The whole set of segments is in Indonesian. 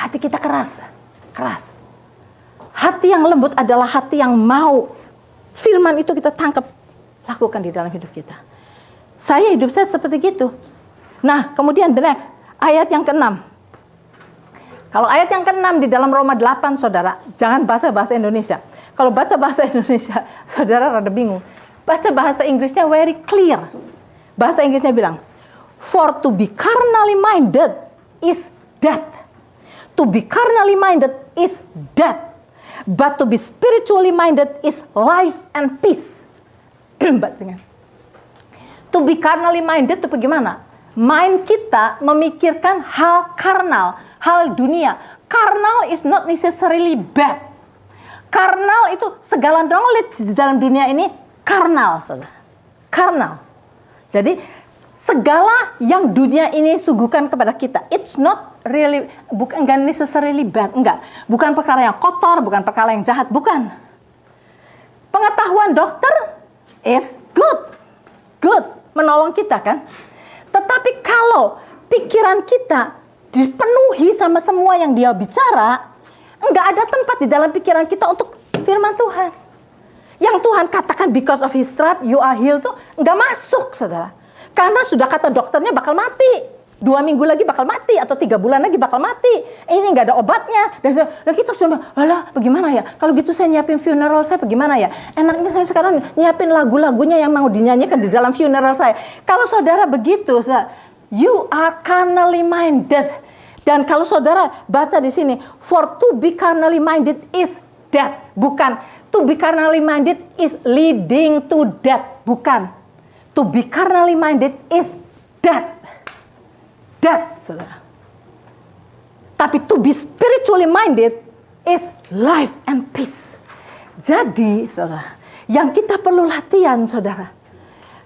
hati kita keras. Hati yang lembut adalah hati yang mau firman itu kita tangkap, lakukan di dalam hidup kita. Hidup saya seperti gitu. Nah, kemudian the next, ayat yang ke-6. Kalau ayat yang ke-6 di dalam Roma 8, saudara, jangan baca bahasa Indonesia. Kalau baca bahasa Indonesia, saudara rada bingung. Baca bahasa Inggrisnya very clear. Bahasa Inggrisnya bilang, for to be carnally minded is death. To be carnally minded is death. But to be spiritually minded is life and peace. To be carnally minded itu bagaimana? Mind kita memikirkan hal karnal, hal dunia. Carnal is not necessarily bad. Carnal itu segala knowledge di dalam dunia ini karnal, saudara. Karnal. Jadi segala yang dunia ini suguhkan kepada kita, it's not really, enggak necessarily bad, enggak. Bukan perkara yang kotor, bukan perkara yang jahat, bukan. Pengetahuan dokter is good, menolong kita kan. Tetapi kalau pikiran kita dipenuhi sama semua yang dia bicara, enggak ada tempat di dalam pikiran kita untuk firman Tuhan. Yang Tuhan katakan because of his stripe you are healed tuh enggak masuk, saudara. Karena sudah kata dokternya bakal mati. 2 minggu lagi bakal mati atau 3 bulan lagi bakal mati. Ini nggak ada obatnya. Dan kita sudah, alah bagaimana ya? Kalau gitu saya nyiapin funeral saya bagaimana ya? Enaknya saya sekarang nyiapin lagu-lagunya yang mau dinyanyikan di dalam funeral saya. Kalau saudara begitu, saudara, you are carnally minded. Dan kalau saudara baca di sini, for to be carnally minded is death. Bukan. To be carnally minded is leading to death. Bukan. To be carnally minded is death. Death, saudara. Tapi to be spiritually minded is life and peace. Jadi, saudara, yang kita perlu latihan, saudara.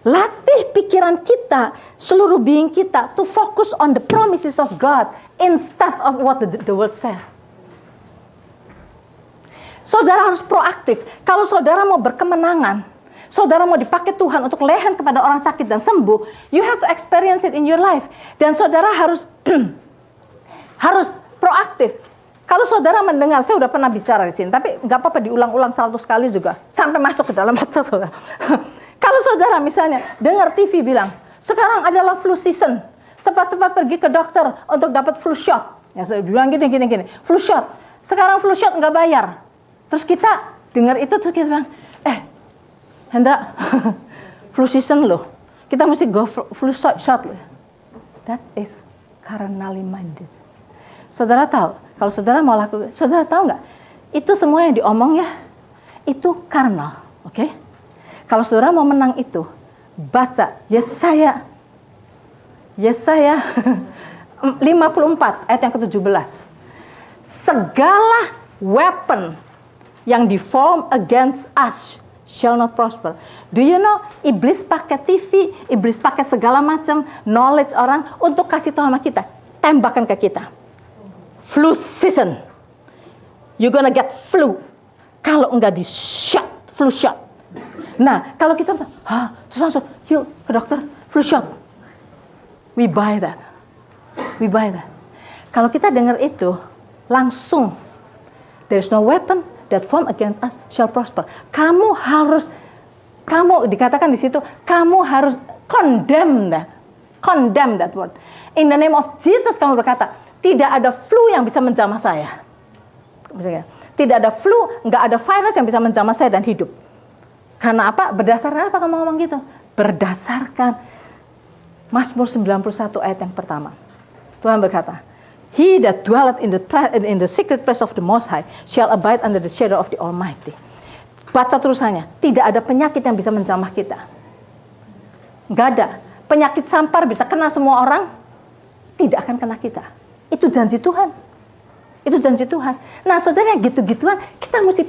Latih pikiran kita, seluruh being kita, to focus on the promises of God instead of what the world says. Saudara harus proaktif. Kalau saudara mau berkemenangan, saudara mau dipakai Tuhan untuk lehen kepada orang sakit dan sembuh, you have to experience it in your life. Dan saudara harus harus proaktif. Kalau saudara mendengar, saya udah pernah bicara di sini, tapi nggak apa-apa diulang-ulang 100 kali juga, sampai masuk ke dalam otak saudara. Kalau saudara misalnya dengar TV bilang, sekarang adalah flu season, cepat-cepat pergi ke dokter untuk dapat flu shot. Ya saya bilang gini, flu shot. Sekarang flu shot nggak bayar. Terus kita dengar itu, terus kita bilang, Hendra, flu season loh. Kita mesti go flu shot loh. That is carnally minded. Saudara tahu, kalau saudara mau lakukan, saudara tahu nggak? Itu semua yang diomong ya, itu karnal, oke? Kalau saudara mau menang itu, baca Yesaya 54 ayat yang ke-17. Segala weapon yang di-form against us shall not prosper. Do you know, iblis pakai TV, iblis pakai segala macam knowledge orang untuk kasih tahu sama kita, tembakan ke kita. Flu season, you gonna get flu. Kalau enggak di shot, flu shot. Nah, kalau kita terus langsung, yuk ke dokter, flu shot. We buy that. Kalau kita dengar itu, langsung, there is no weapon that form against us shall prosper. Kamu dikatakan di situ, kamu harus condemn that word. In the name of Jesus kamu berkata, tidak ada flu yang bisa menjamah saya. Tidak ada flu, nggak ada virus yang bisa menjamah saya dan hidup. Karena apa? Berdasarkan apa kamu ngomong gitu? Berdasarkan Mazmur 91 ayat yang pertama. Tuhan berkata, He that dwelleth in the secret place of the Most High shall abide under the shadow of the Almighty. Baca terusannya, tidak ada penyakit yang bisa menjamah kita. Enggak ada. Penyakit sampar bisa kena semua orang, tidak akan kena kita. Itu janji Tuhan. Nah, saudara, gitu-gituan kita mesti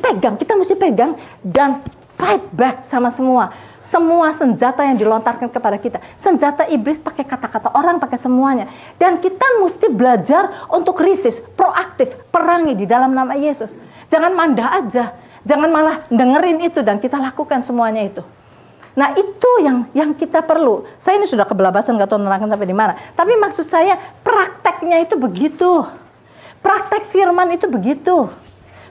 pegang dan fight back sama semua senjata yang dilontarkan kepada kita. Senjata iblis pakai kata-kata orang, pakai semuanya. Dan kita mesti belajar untuk resist, proaktif, perangi di dalam nama Yesus. Jangan mandah aja, jangan malah dengerin itu dan kita lakukan semuanya itu. Nah, itu yang kita perlu. Saya ini sudah kebelabasan, nggak tahu nerangkan sampai di mana. Tapi maksud saya prakteknya itu begitu. Praktek firman itu begitu.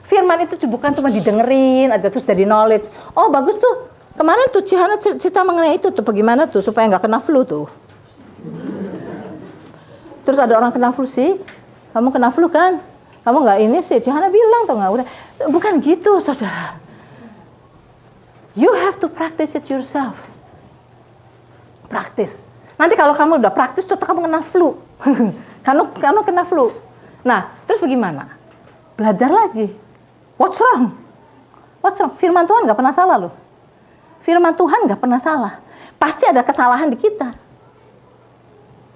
Firman itu bukan cuma didengerin aja terus jadi knowledge. Oh bagus tuh. Kemarin tuh Cihana cerita mengenai itu tuh bagaimana tuh supaya nggak kena flu tuh. Terus ada orang kena flu sih. Kamu kena flu kan? Kamu nggak ini sih. Cihana bilang tuh nggak udah. Bukan gitu saudara. You have to practice it yourself. Praktis. Nanti kalau kamu udah praktis tuh kamu kena flu. kamu kena flu. Nah terus bagaimana? Belajar lagi. What's wrong? What's wrong? Firman Tuhan nggak pernah salah loh. Firman Tuhan nggak pernah salah. Pasti ada kesalahan di kita.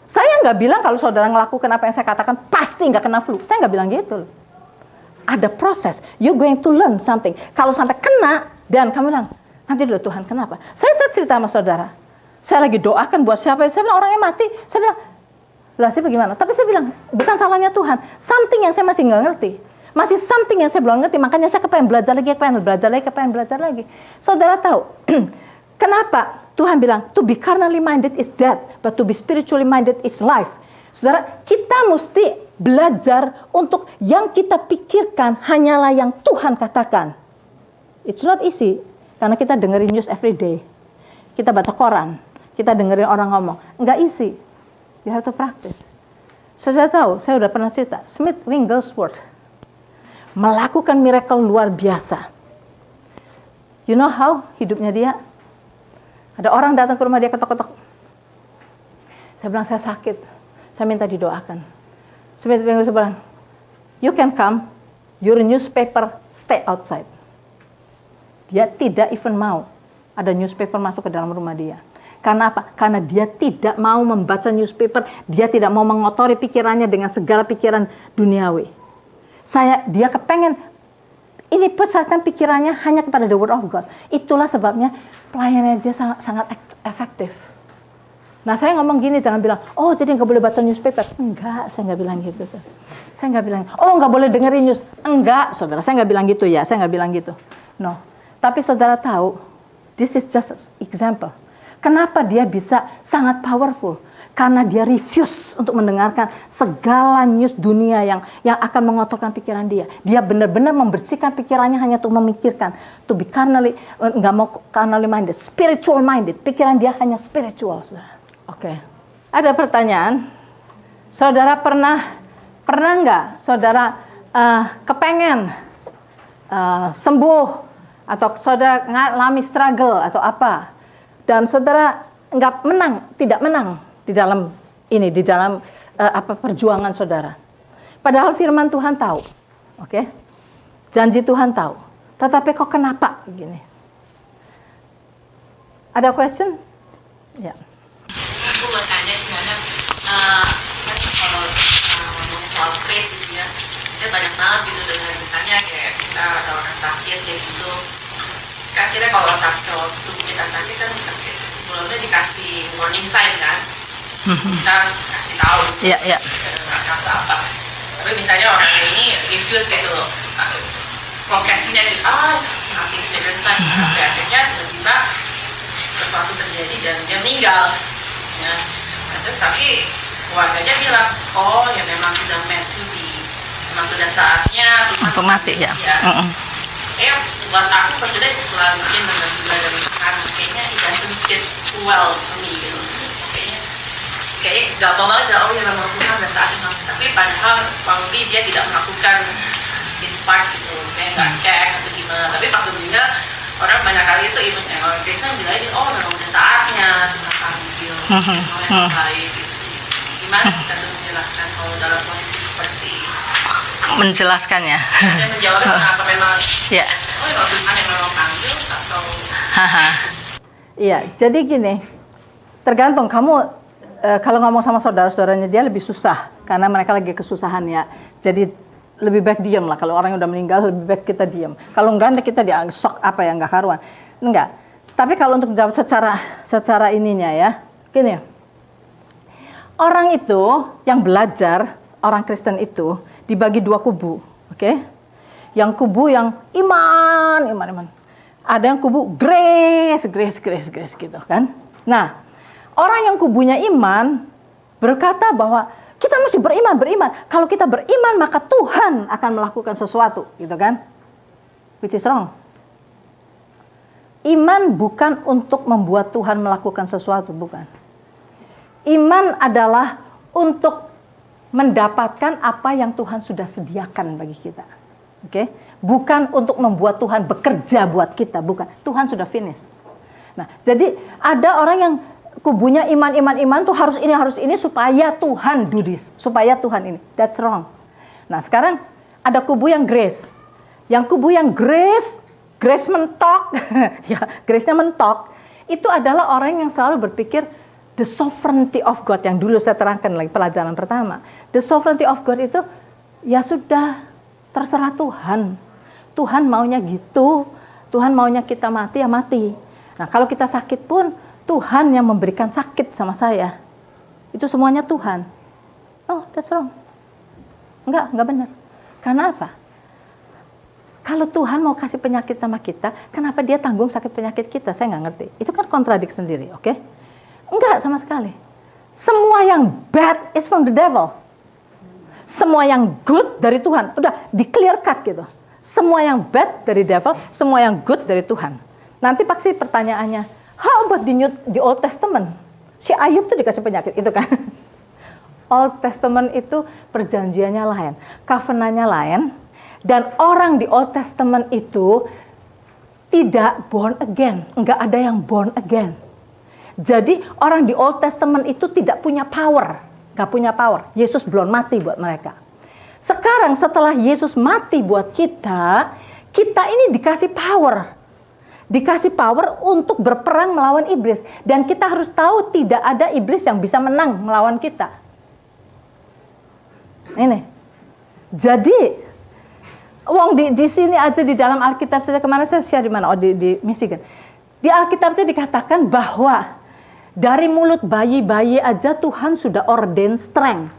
Saya nggak bilang kalau saudara ngelakukan apa yang saya katakan pasti nggak kena flu. Saya nggak bilang gitu loh. Ada proses. You going to learn something. Kalau sampai kena dan kamu bilang, nanti dulu Tuhan kenapa? Saya cerita sama saudara. Saya lagi doakan buat siapa? Saya bilang orangnya mati. Saya bilang, lah sih bagaimana? Tapi saya bilang bukan salahnya Tuhan. Something yang saya masih nggak ngerti. Masih something yang saya belum ngerti, makanya saya kepengen belajar lagi. Saudara tahu, kenapa Tuhan bilang, to be carnally minded is death, but to be spiritually minded is life. Saudara, kita mesti belajar untuk yang kita pikirkan hanyalah yang Tuhan katakan. It's not easy, karena kita dengerin news every day. Kita baca koran, kita dengerin orang ngomong. Enggak easy, you have to practice. Saudara tahu, saya udah pernah cerita, Smith Wigglesworth melakukan miracle luar biasa. You know how hidupnya dia? Ada orang datang ke rumah dia ketok-ketok. Saya bilang saya sakit. Saya minta didoakan. Smith Wigglesworth bilang, you can come, your newspaper stay outside. Dia tidak even mau ada newspaper masuk ke dalam rumah dia. Karena apa? Karena dia tidak mau membaca newspaper, dia tidak mau mengotori pikirannya dengan segala pikiran duniawi. Dia kepengen ini pusatkan pikirannya hanya kepada the word of God. Itulah sebabnya pelayanannya dia sangat efektif. Nah saya ngomong gini, jangan bilang, oh jadi nggak boleh baca newspaper. Enggak, saya nggak bilang gitu. Saya nggak bilang, oh nggak boleh dengerin news. Enggak, saudara, saya nggak bilang gitu ya. Saya nggak bilang gitu. No, tapi saudara tahu, this is just example. Kenapa dia bisa sangat powerful? Karena dia refuse untuk mendengarkan segala news dunia yang akan mengotorkan pikiran dia. Dia benar-benar membersihkan pikirannya hanya untuk memikirkan. To be carnally, nggak mau carnally minded, spiritual minded. Pikiran dia hanya spiritual. Oke. Ada pertanyaan. Saudara pernah nggak saudara kepengen sembuh atau saudara ngalami struggle atau apa dan saudara tidak menang di dalam perjuangan saudara. Padahal firman Tuhan tahu, oke? Janji Tuhan tahu. Tetapi kok kenapa begini? Ada question? Ya. Aku mau tanya gimana kalau ngomongin soal faith gitu ya, kita banyak banget gitu dengan misalnya kayak kita ada orang sakit kayak gitu. Kan kita kalau tubuh kita sakit kan sebelumnya dikasih warning sign kan. Kita kasih tahu rasa apa, tapi misalnya orang ini refuse gitu loh, progresinya nothing serious lah, sampai akhirnya tiba-tiba sesuatu terjadi dan dia meninggal ya. Nah, terus tapi keluarganya bilang, oh ya memang sudah meant to be, memang sudah saatnya untuk mati ya. Buat aku sudah setelah mungkin belajar Tuhan, kayaknya it doesn't sit well to me gitu. Kayaknya gampang banget, oh ya memang Tuhan dan saat ini. Tapi padahal probably dia tidak melakukan his part gitu, kayak nggak cek atau gimana. Tapi waktu meninggal, orang banyak kali itu yang orang Kristen bilang, oh memang udah saatnya Tuhan panggil, yang baik gitu. Gimana kita tuh menjelaskan kalau dalam posisi seperti menjelaskannya? Saya menjawabnya kenapa memang, ya. oh ya Tuhan yang memang panggil atau? Iya, jadi gini, tergantung kamu. Kalau ngomong sama saudara-saudaranya dia lebih susah karena mereka lagi kesusahan ya. Jadi lebih baik diam lah. Kalau orang yang udah meninggal lebih baik kita diam. Kalau enggak nanti kita shock apa ya, enggak karuan. Enggak. Tapi kalau untuk jawab secara ininya ya, gini. Orang itu yang belajar, orang Kristen itu dibagi dua kubu, oke? Yang kubu yang iman. Ada yang kubu grace gitu kan. Nah, orang yang kubunya iman berkata bahwa Kita mesti beriman. Kalau kita beriman, maka Tuhan akan melakukan sesuatu, gitu kan? Which is wrong. Iman bukan untuk membuat Tuhan melakukan sesuatu, bukan. Iman adalah untuk mendapatkan apa yang Tuhan sudah sediakan bagi kita. Oke? Bukan untuk membuat Tuhan bekerja buat kita, bukan. Tuhan sudah finish. Nah, jadi ada orang yang kubunya iman tuh harus ini supaya Tuhan do this, supaya Tuhan ini. That's wrong. Nah, sekarang ada kubu yang grace. Yang kubu yang grace mentok, ya, grace-nya mentok, itu adalah orang yang selalu berpikir the sovereignty of God, yang dulu saya terangkan lagi pelajaran pertama. The sovereignty of God itu, ya sudah, terserah Tuhan. Tuhan maunya gitu, Tuhan maunya kita mati, ya mati. Nah, kalau kita sakit pun, Tuhan yang memberikan sakit sama saya. Itu semuanya Tuhan. Oh, that's wrong. Enggak benar. Karena apa? Kalau Tuhan mau kasih penyakit sama kita, kenapa dia tanggung sakit penyakit kita? Saya nggak ngerti. Itu kan kontradik sendiri, oke? Enggak sama sekali. Semua yang bad is from the devil. Semua yang good dari Tuhan. Udah di clear cut gitu. Semua yang bad dari devil, semua yang good dari Tuhan. Nanti pasti pertanyaannya, how about di Old Testament? Si Ayub tuh dikasih penyakit, itu kan? Old Testament itu perjanjiannya lain, covenant-nya lain, dan orang di Old Testament itu tidak born again, enggak ada yang born again. Jadi orang di Old Testament itu tidak punya power, enggak punya power. Yesus belum mati buat mereka. Sekarang setelah Yesus mati buat kita, kita ini dikasih power. Dikasih power untuk berperang melawan iblis. Dan kita harus tahu tidak ada iblis yang bisa menang melawan kita. Ini. Jadi, di sini aja di dalam Alkitab saja, kemana saya share di mana? Oh, di Michigan. Di Alkitab itu dikatakan bahwa dari mulut bayi-bayi aja Tuhan sudah ordain strength.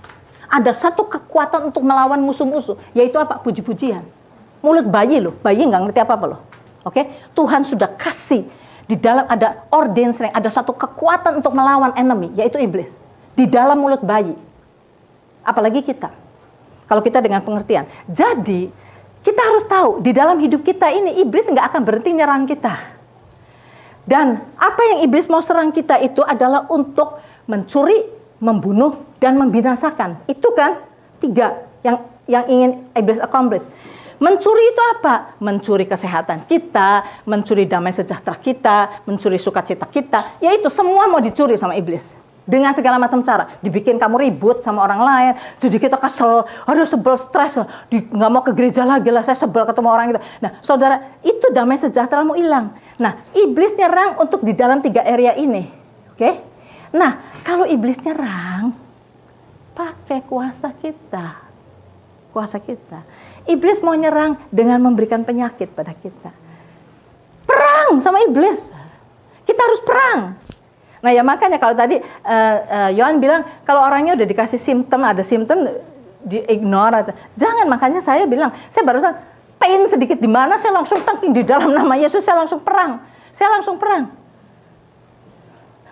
Ada satu kekuatan untuk melawan musuh-musuh. Yaitu apa? Puji-pujian. Mulut bayi loh. Bayi nggak ngerti apa-apa loh. Oke, Tuhan sudah kasih di dalam ada ordain strength, ada satu kekuatan untuk melawan enemy, yaitu iblis di dalam mulut bayi. Apalagi kita, kalau kita dengan pengertian. Jadi kita harus tahu di dalam hidup kita ini iblis nggak akan berhenti nyerang kita. Dan apa yang iblis mau serang kita itu adalah untuk mencuri, membunuh, dan membinasakan. Itu kan 3 yang ingin iblis accomplish. Mencuri itu apa? Mencuri kesehatan kita, mencuri damai sejahtera kita, mencuri sukacita kita. Yaitu semua mau dicuri sama iblis. Dengan segala macam cara. Dibikin kamu ribut sama orang lain. Jadi kita kesel, aduh sebel, stres. Nggak mau ke gereja lagi lah, saya sebel ketemu orang itu. Nah saudara, itu damai sejahtera mau hilang. Nah iblis nyerang untuk di dalam 3 area ini. Oke? Nah kalau iblis nyerang, pakai kuasa kita. Kuasa kita. Iblis mau nyerang dengan memberikan penyakit pada kita. Perang sama iblis. Kita harus perang. Nah ya makanya kalau tadi Yohan bilang kalau orangnya udah dikasih simptom, ada simptom di-ignore aja. Jangan, makanya saya bilang, saya barusan pain sedikit di mana, saya langsung tangking di dalam nama Yesus, saya langsung perang. Saya langsung perang.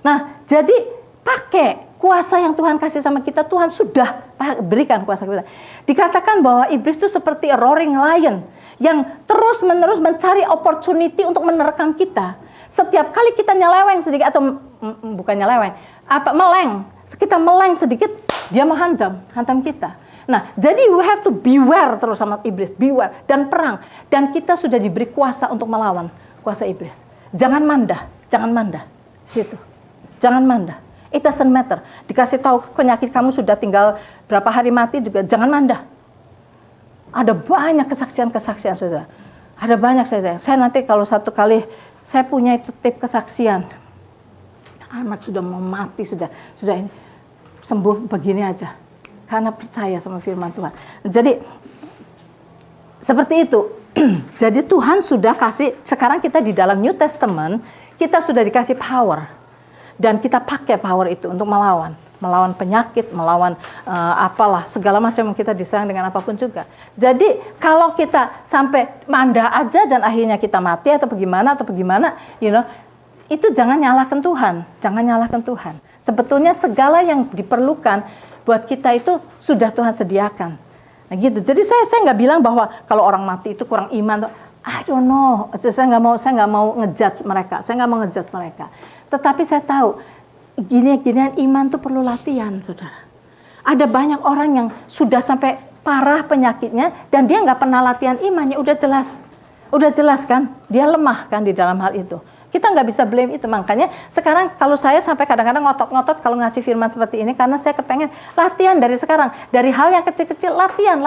Nah jadi pakai kuasa yang Tuhan kasih sama kita, Tuhan sudah berikan kuasa kita. Dikatakan bahwa iblis itu seperti a roaring lion yang terus-menerus mencari opportunity untuk menerkam kita. Setiap kali kita nyeleweng sedikit atau bukan nyeleweng, meleng, kita meleng sedikit, dia mau hantam kita. Nah, jadi we have to beware terus sama iblis, beware dan perang. Dan kita sudah diberi kuasa untuk melawan kuasa iblis. Jangan mandah situ. Jangan mandah. It doesn't matter. Dikasih tahu penyakit kamu sudah tinggal berapa hari mati juga jangan mandah. Ada banyak kesaksian-kesaksian saudara. Ada banyak saya nanti kalau satu kali saya punya itu tip kesaksian. Anak sudah mau mati sudah ini sembuh begini aja. Karena percaya sama firman Tuhan. Jadi seperti itu. Jadi Tuhan sudah kasih, sekarang kita di dalam New Testament kita sudah dikasih power. Dan kita pakai power itu untuk melawan penyakit, melawan apalah, segala macam kita diserang dengan apapun juga. Jadi kalau kita sampai mandah aja dan akhirnya kita mati atau bagaimana, itu jangan nyalahkan Tuhan. Sebetulnya segala yang diperlukan buat kita itu sudah Tuhan sediakan. Nah gitu. Jadi saya nggak bilang bahwa kalau orang mati itu kurang iman. I don't know. Saya nggak mau ngejudge mereka. Saya nggak mau ngejudge mereka. Tetapi saya tahu gini-ginian iman tuh perlu latihan, saudara. Ada banyak orang yang sudah sampai parah penyakitnya dan dia nggak pernah latihan imannya. Udah jelas kan? Dia lemah kan di dalam hal itu. Kita nggak bisa blame itu. Makanya sekarang kalau saya sampai kadang-kadang ngotot-ngotot kalau ngasih firman seperti ini karena saya kepengen latihan dari sekarang. Dari hal yang kecil-kecil latihan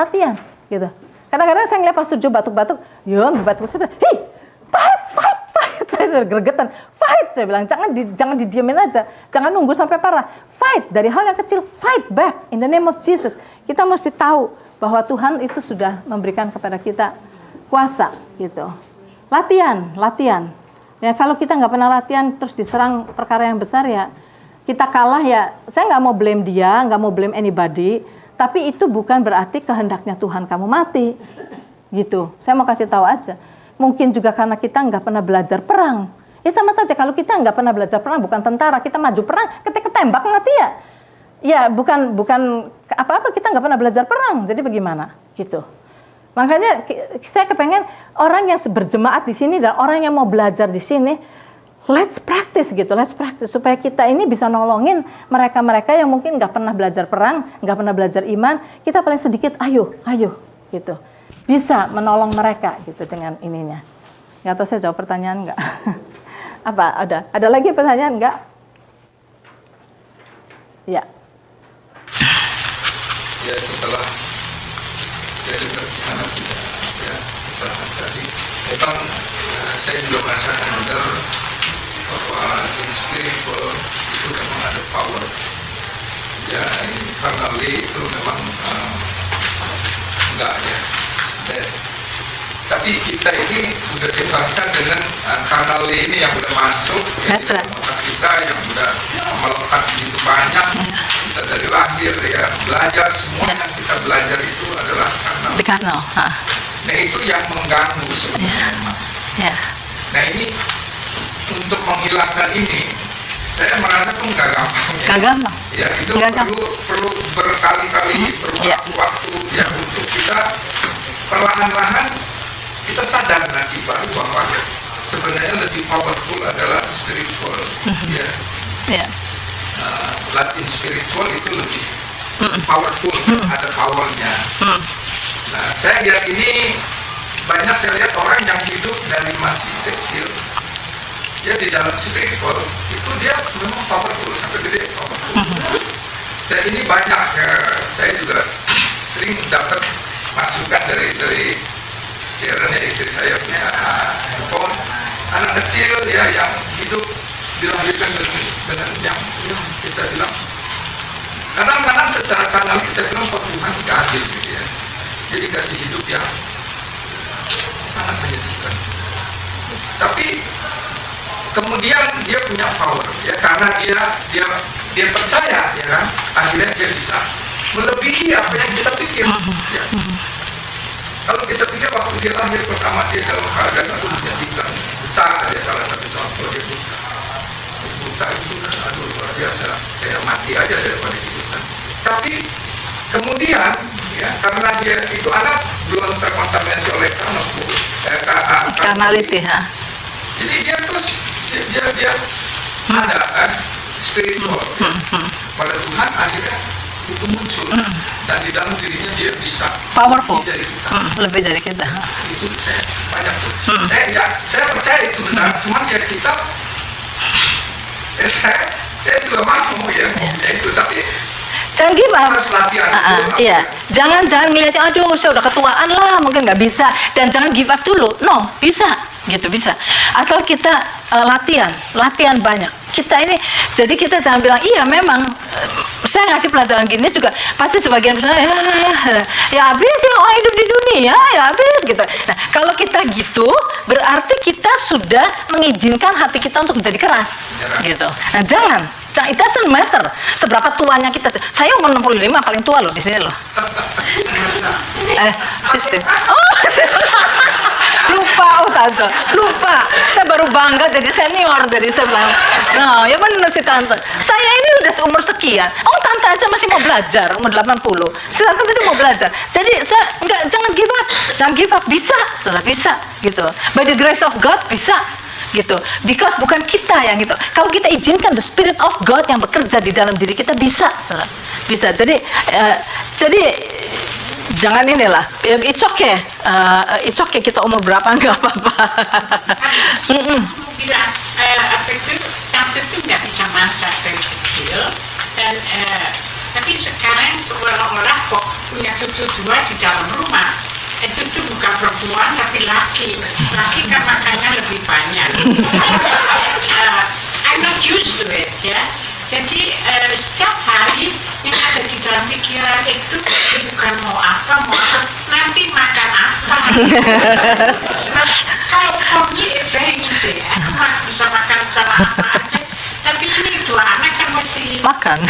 gitu. Kadang-kadang saya ngeliat Pastor Jo batuk-batuk, batuk saya bilang, "Hei, fight." Saya sudah gregetan. Fight, saya bilang, jangan didiemin aja. Jangan nunggu sampai parah. Fight dari hal yang kecil, fight back in the name of Jesus. Kita mesti tahu bahwa Tuhan itu sudah memberikan kepada kita kuasa gitu. Latihan. Ya kalau kita nggak pernah latihan terus diserang perkara yang besar ya kita kalah ya. Saya nggak mau blame dia, nggak mau blame anybody. Tapi itu bukan berarti kehendaknya Tuhan kamu mati, gitu. Saya mau kasih tahu aja. Mungkin juga karena kita nggak pernah belajar perang. Ya sama saja kalau kita nggak pernah belajar perang, bukan tentara, kita maju perang, ketika ketembak mati ya. Ya bukan apa-apa kita nggak pernah belajar perang. Jadi bagaimana, gitu. Makanya saya kepengen orang yang berjemaat di sini dan orang yang mau belajar di sini, let's practice supaya kita ini bisa nolongin mereka-mereka yang mungkin nggak pernah belajar perang, nggak pernah belajar iman. Kita paling sedikit, ayo, gitu, bisa menolong mereka gitu dengan ininya. Nggak tahu saya jawab pertanyaan nggak? Apa ada lagi pertanyaan nggak? Ya. Ya setelah jadi terjemahan ya setelah tadi memang saya juga merasakan benar bahwa in spiritual itu memang ada power ya ini carnally itu memang enggak ya tapi kita ini udah dewasa dengan carnally ini yang udah masuk ya, kita yang udah melekat begitu banyak kita dari lahir ya belajar semua yang kita belajar itu adalah karnal. Nah itu yang mengganggu sebenarnya. Nah ini untuk menghilangkan ini saya merasa tuh nggak gampang. Nggak gampang. Ya itu perlu berkali-kali waktu ya untuk kita perlahan-lahan kita sadar lagi baru bahwa sebenarnya lebih powerful adalah spiritual. Latin spiritual itu lebih powerful, ada powernya. Nah, saya lihat ini banyak saya lihat orang yang hidup dari masih kecil, dia di dalam spiritual itu dia memang powerful sampai gede powerful. Dan ini banyak saya juga sering dapat masukan dari siarannya istri saya punya handphone anak kecil ya yang hidup dilahirkan dengan yang kita bilang kadang-kadang secara kanal kita bilang Tuhan gak adil gitu ya. Jadi kasih hidup yang sangat menyedihkan. Tapi kemudian dia punya power ya karena dia percaya ya kan akhirnya dia bisa melebihi apa yang kita pikir. Ya. Kalau kita pikir waktu dia lahir pertama dia dalam keadaan itu menyedihkan buta ada salah satu contoh dia buta itu aduh luar biasa kayak mati aja daripada hidup kan. Tapi kemudian ya karena dia itu anak belum terkontaminasi oleh karnality jadi dia terus dia ada kan spiritual pada Tuhan akhirnya itu muncul dan di dalam dirinya dia bisa powerful lebih dari kita itu saya banyak tuh saya percaya itu benar cuman ya kita saya juga mau ya itu tapi jangan give up. Iya, jangan ngeliatnya aduh saya udah ketuaan lah mungkin nggak bisa dan jangan give up dulu. No, bisa gitu bisa. Asal kita latihan banyak. Kita ini jadi kita jangan bilang iya memang saya ngasih pelajaran gini juga pasti sebagian besar ya habis ya orang hidup di dunia ya habis gitu. Nah kalau kita gitu berarti kita sudah mengizinkan hati kita untuk menjadi keras gitu. Nah jangan it doesn't matter seberapa tuanya kita. Saya umur 65 paling tua loh di sini loh. Sistem. Oh, Lupa, oh tante, lupa. Saya baru bangga jadi senior, jadi saya bilang, nah ya benar si tante. Saya ini udah umur sekian. Oh tante aja masih mau belajar, umur 80. Si tante masih mau belajar. Jadi saya jangan give up, bisa, setelah bisa gitu. By the grace of God bisa. Gitu, because bukan kita yang gitu. Kalau kita izinkan the Spirit of God yang bekerja di dalam diri kita bisa. Jadi jangan inilah. It's okay kita umur berapa nggak apa-apa. Bilang apa itu tante itu nggak bisa masak dari kecil dan tapi sekarang seolah-olah kok punya cucu 2 di dalam rumah. Cucu bukan perempuan tapi laki kan makannya lebih banyak. I'm not used to it ya. Jadi setiap hari yang ada di dalam pikiran itu bukan mau apa nanti makan apa. Kalau for me it's very easy. Aku bisa makan sama apa aja. Tapi ini 2 anak kan masih makan.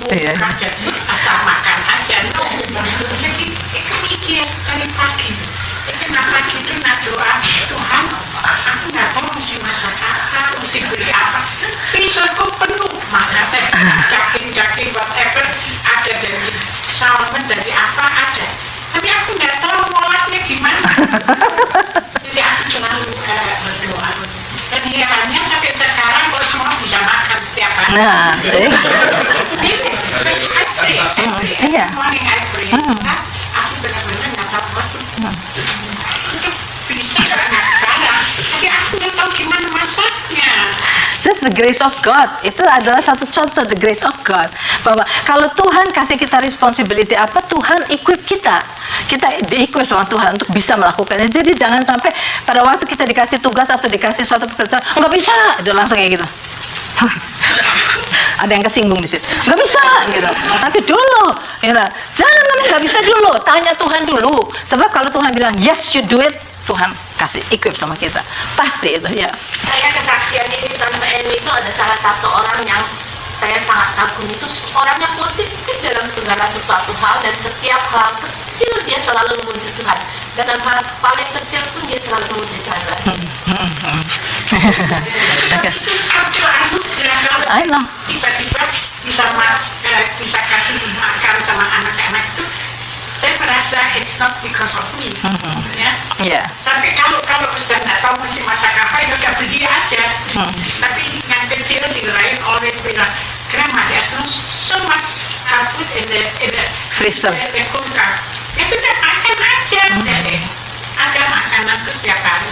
Iya. Jadi asal makan aja. Jadi aku mikir dari pagi. Kenapa gitu nak doa Tuhan? Aku nggak tahu mesti masak apa, mesti beli apa. Freezerku penuh makanan, daging whatever ada dari salmon dari apa ada. Tapi aku nggak tahu ngolahnya gimana. Jadi aku selalu berdoa. Dan herannya sampai sekarang kok semua bisa makan setiap hari. Nah, sih. I pray. Iya. Morning I pray. Aku benar-benar nggak tahu waktu. Itu bisa anak sekarang. Tapi aku nggak tahu gimana masaknya. That's the grace of God. Itu adalah satu contoh the grace of God. Bahwa kalau Tuhan kasih kita responsibility apa, Tuhan equip kita. Kita di-equip sama Tuhan untuk bisa melakukannya. Jadi jangan sampai pada waktu kita dikasih tugas atau dikasih suatu pekerjaan, nggak bisa, udah langsung kayak gitu. Ada yang kesinggung di situ. Nggak bisa, gitu. Nanti dulu, gitu. Jangan ngomong nggak bisa dulu. Tanya Tuhan dulu. Sebab kalau Tuhan bilang yes you do it, Tuhan kasih equip sama kita. Pasti itu ya. Saya kesaksian ini Tante Eni itu ada salah satu orang yang saya sangat kagum, itu orangnya positif dalam segala sesuatu hal dan setiap hal kecil dia selalu memuji Tuhan. Dalam hal paling kecil pun dia selalu memuji Tuhan. Itu satu anugerah kalau tiba-tiba bisa kasih makan sama anak-anak itu. Saya merasa it's not because of me, ya. Yeah. Sampai kalau sudah nggak tahu mesti masak apa, ya udah beli aja. Tapi yang kecil si Ryan always bilang, Grandma, there's so much food in the Freezer. the kulkas. Ya sudah makan aja, ada makanan tuh setiap hari.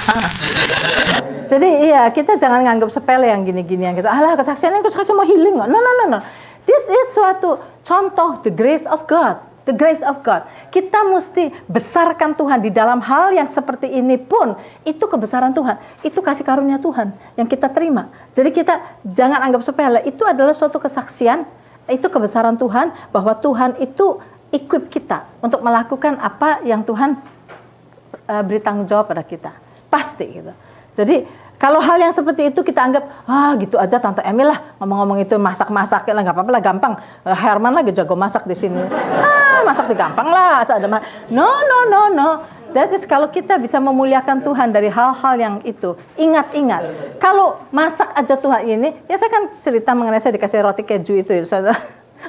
Jadi iya, kita jangan nganggap sepele yang gini-gini yang kita. Alah, kesaksian mau healing nggak? No. This is suatu contoh the grace of God. The grace of God. Kita mesti besarkan Tuhan di dalam hal yang seperti ini pun. Itu kebesaran Tuhan. Itu kasih karunia Tuhan yang kita terima. Jadi kita jangan anggap sepele. Itu adalah suatu kesaksian. Itu kebesaran Tuhan. Bahwa Tuhan itu equip kita untuk melakukan apa yang Tuhan beri tanggung jawab pada kita. Pasti gitu. Jadi kalau hal yang seperti itu kita anggap, gitu aja Tante Emil lah ngomong-ngomong itu masak-masak lah, nggak apa-apa lah, gampang. Herman lagi jago masak di sini. Masak sih gampang lah. No. That is kalau kita bisa memuliakan Tuhan dari hal-hal yang itu. Ingat. Kalau masak aja Tuhan ini, ya saya kan cerita mengenai saya dikasih roti keju itu. Saya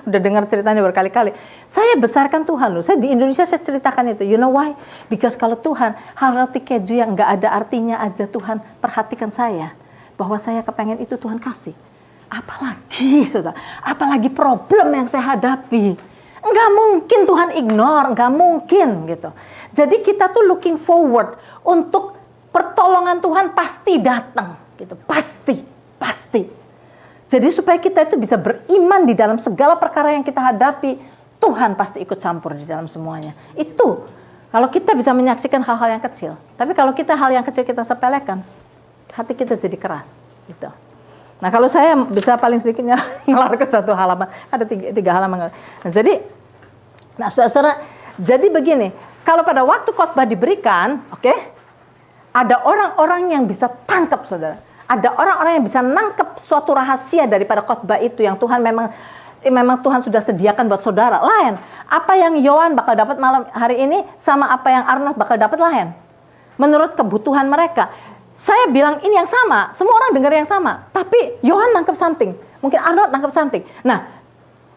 udah dengar ceritanya berkali-kali. Saya besarkan Tuhan loh. Saya di Indonesia saya ceritakan itu. You know why? Because kalau Tuhan, hal roti keju yang nggak ada artinya aja Tuhan perhatikan saya. Bahwa saya kepengen itu Tuhan kasih. Apalagi, saudara. Apalagi problem yang saya hadapi. Nggak mungkin Tuhan ignore. Nggak mungkin gitu. Jadi kita tuh looking forward untuk pertolongan Tuhan pasti datang. Gitu. Pasti. Jadi supaya kita itu bisa beriman di dalam segala perkara yang kita hadapi, Tuhan pasti ikut campur di dalam semuanya. Itu kalau kita bisa menyaksikan hal-hal yang kecil. Tapi kalau kita hal yang kecil kita sepelekan, hati kita jadi keras. Gitu. Nah kalau saya bisa paling sedikitnya ngelar ke satu halaman, ada tiga halaman. Nah, saudara, jadi begini, kalau pada waktu khotbah diberikan, ada orang-orang yang bisa tangkap, saudara. Ada orang-orang yang bisa nangkep suatu rahasia daripada khotbah itu yang Tuhan memang Tuhan sudah sediakan buat saudara. Lain, apa yang Yohan bakal dapat malam hari ini sama apa yang Arnold bakal dapat lain. menurut kebutuhan mereka. Saya bilang ini yang sama, semua orang dengar yang sama. Tapi Yohan nangkep something, mungkin Arnold nangkep something. Nah,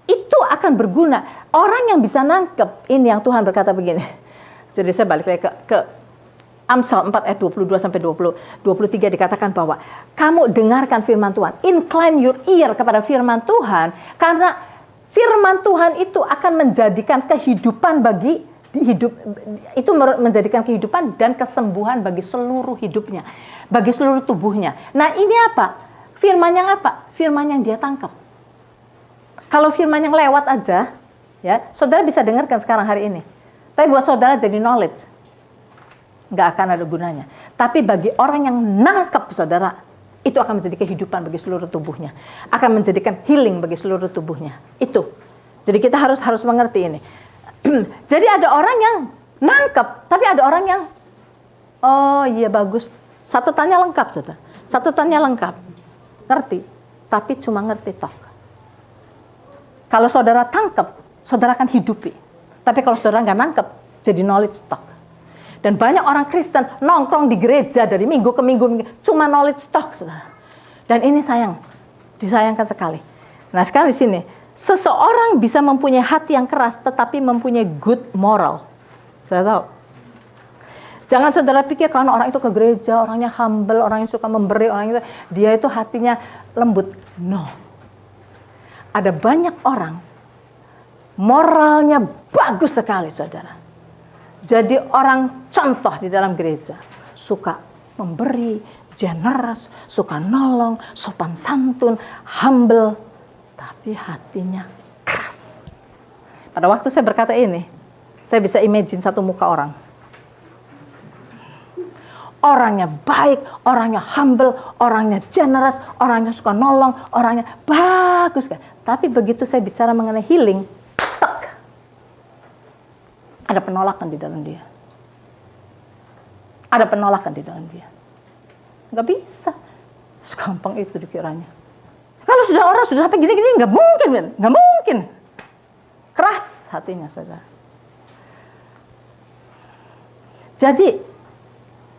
itu akan berguna. Orang yang bisa nangkep, ini yang Tuhan berkata begini. Jadi saya balik lagi ke Amsal 4 ayat 22 sampai 23 dikatakan bahwa kamu dengarkan firman Tuhan. Incline your ear kepada firman Tuhan, karena firman Tuhan itu akan menjadikan kehidupan bagi itu menjadikan kehidupan dan kesembuhan bagi seluruh hidupnya, bagi seluruh tubuhnya. Nah, ini apa? Firman yang apa? Firman yang dia tangkap. Kalau firman yang lewat aja, ya, saudara bisa dengarkan sekarang hari ini. Tapi buat saudara jadi knowledge, nggak akan ada gunanya. Tapi bagi orang yang nangkep, saudara, itu akan menjadi kehidupan bagi seluruh tubuhnya, akan menjadikan healing bagi seluruh tubuhnya. Itu. Jadi kita harus mengerti ini. Jadi ada orang yang nangkep, tapi ada orang yang, oh iya bagus, catatannya lengkap, saudara. Catatannya lengkap, ngerti, tapi cuma ngerti tok. Kalau saudara tangkep, saudara akan hidupi. Tapi kalau saudara nggak nangkep, jadi knowledge tok. Dan banyak orang Kristen nongkrong di gereja dari minggu ke minggu, cuma knowledge tok, saudara. Dan ini disayangkan sekali. Nah, sekarang di sini, seseorang bisa mempunyai hati yang keras, tetapi mempunyai good moral. Saya tahu. Jangan saudara pikir karena orang itu ke gereja, orangnya humble, orang yang suka memberi, orang itu dia itu hatinya lembut. No. Ada banyak orang moralnya bagus sekali, saudara. Jadi orang contoh di dalam gereja, suka memberi, generous, suka nolong, sopan santun, humble, tapi hatinya keras. Pada waktu saya berkata ini, saya bisa imagine satu muka orang. Orangnya baik, orangnya humble, orangnya generous, orangnya suka nolong, orangnya bagus kan. Tapi begitu saya bicara mengenai healing, tek, ada penolakan di dalam dia. Ada penolakan di dalam dia. Nggak bisa. Segampang itu dikiranya. Kalau sudah orang sudah sampai gini-gini, nggak mungkin, Ben. Nggak mungkin. Keras hatinya, saudara. Jadi,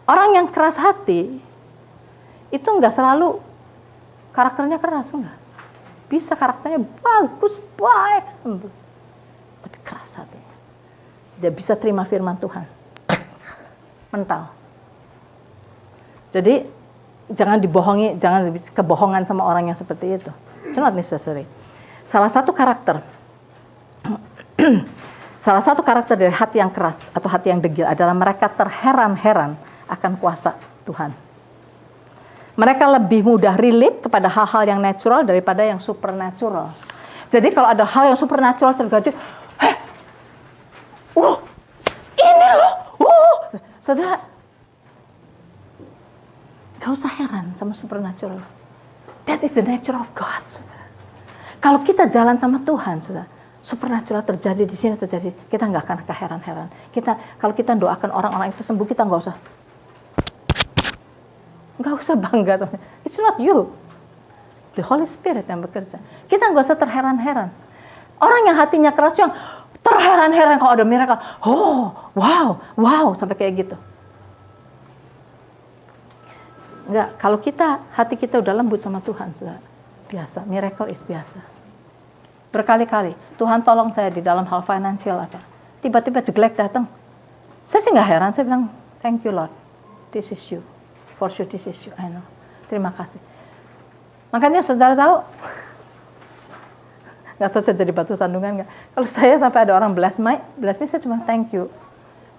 orang yang keras hati, itu nggak selalu karakternya keras, enggak. Bisa karakternya bagus, baik, tapi keras hatinya. Tidak bisa terima firman Tuhan. Mental. Jadi, jangan dibohongi, jangan kebohongan sama orang yang seperti itu. It's not necessary. Salah satu karakter dari hati yang keras atau hati yang degil adalah mereka terheran-heran akan kuasa Tuhan. Mereka lebih mudah relate kepada hal-hal yang natural daripada yang supernatural. Jadi kalau ada hal yang supernatural terjadi, ini loh, saudara, gak usah heran sama supernatural. That is the nature of God, saudara. Kalau kita jalan sama Tuhan, saudara, supernatural terjadi di sini terjadi, kita nggak akan keheran-heran. Kalau kita doakan orang-orang itu sembuh, kita nggak usah bangga sama. It's not you, the Holy Spirit yang bekerja. Kita nggak usah terheran-heran. Orang yang hatinya keras yang terheran-heran kalau ada miracle. Oh, wow, sampai kayak gitu. Enggak, kalau hati kita udah lembut sama Tuhan, saudara, biasa, miracle is biasa. Berkali-kali, Tuhan tolong saya di dalam hal finansial apa. Tiba-tiba jeglek datang. Saya sih nggak heran, saya bilang, thank you Lord, this is you. For sure this is you, I know. Terima kasih. Makanya saudara tahu, nggak tahu saya jadi batu sandungan nggak. Kalau saya sampai ada orang bless me, saya cuma thank you.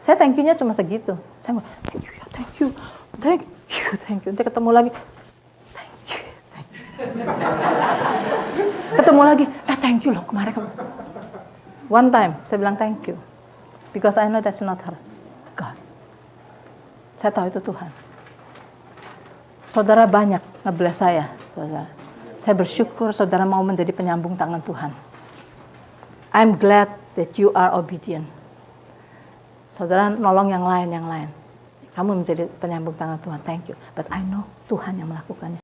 Saya thank you-nya cuma segitu. Saya ngomong, thank you. Nanti ketemu lagi, thank you. Ketemu lagi, thank you loh kemarin. One time, saya bilang thank you. Because I know that's not her. God. Saya tahu itu Tuhan. Saudara banyak nge-bless saya, saudara. Saya bersyukur saudara mau menjadi penyambung tangan Tuhan. I'm glad that you are obedient. Saudara nolong yang lain. Kamu menjadi penyambung tangan Tuhan. Thank you. But I know Tuhan yang melakukannya.